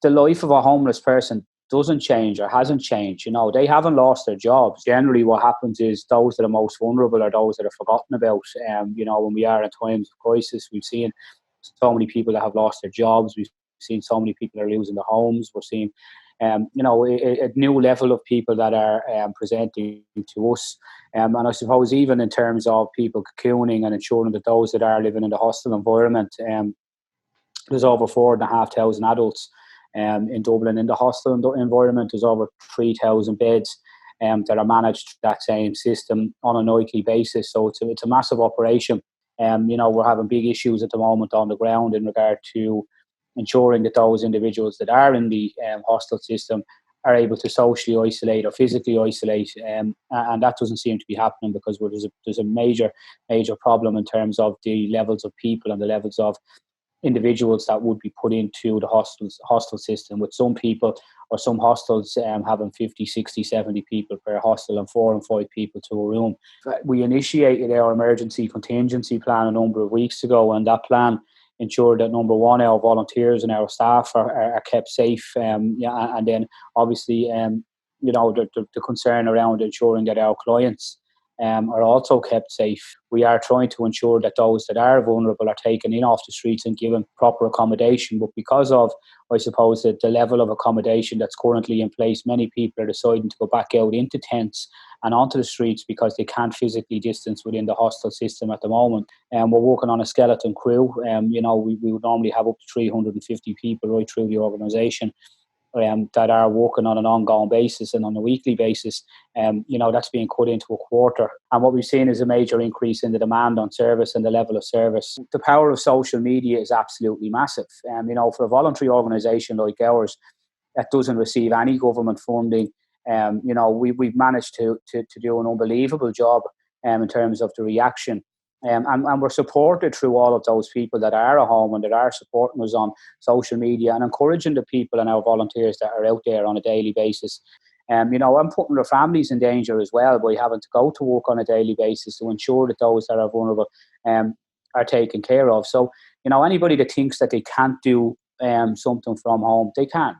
the life of a homeless person doesn't change or hasn't changed. They haven't lost their jobs. Generally, what happens is those that are most vulnerable are those that are forgotten about. When we are in times of crisis, we've seen so many people that have lost their jobs. We've seen so many people that are losing their homes. We're seeing, a new level of people that are presenting to us. And I suppose even in terms of people cocooning and ensuring that those that are living in the hostel environment, there's over 4,500 adults in Dublin. In the hostel environment, there's over 3,000 beds that are managed through that same system on a nightly basis. So it's a massive operation. We're having big issues at the moment on the ground in regard to ensuring that those individuals that are in the hostel system are able to socially isolate or physically isolate, and that doesn't seem to be happening because there's a major problem in terms of the levels of people and the levels of individuals that would be put into the hostel system, with some people or some hostels having 50, 60, 70 people per hostel and 4 and 5 people to a room. We initiated our emergency contingency plan a number of weeks ago, and that plan ensured that, number one, our volunteers and our staff are kept safe, and then obviously the concern around ensuring that our clients are also kept safe. We are trying to ensure that those that are vulnerable are taken in off the streets and given proper accommodation. But because of, I suppose, the level of accommodation that's currently in place, many people are deciding to go back out into tents and onto the streets because they can't physically distance within the hostel system at the moment. And we're working on a skeleton crew. We would normally have up to 350 people right through the organisation that are working on an ongoing basis and on a weekly basis. That's being cut into a quarter. And what we've seen is a major increase in the demand on service and the level of service. The power of social media is absolutely massive. For a voluntary organisation like ours that doesn't receive any government funding, we've managed to do an unbelievable job in terms of the reaction. And we're supported through all of those people that are at home and that are supporting us on social media and encouraging the people and our volunteers that are out there on a daily basis. I'm putting their families in danger as well by having to go to work on a daily basis to ensure that those that are vulnerable are taken care of. So, anybody that thinks that they can't do something from home, they can.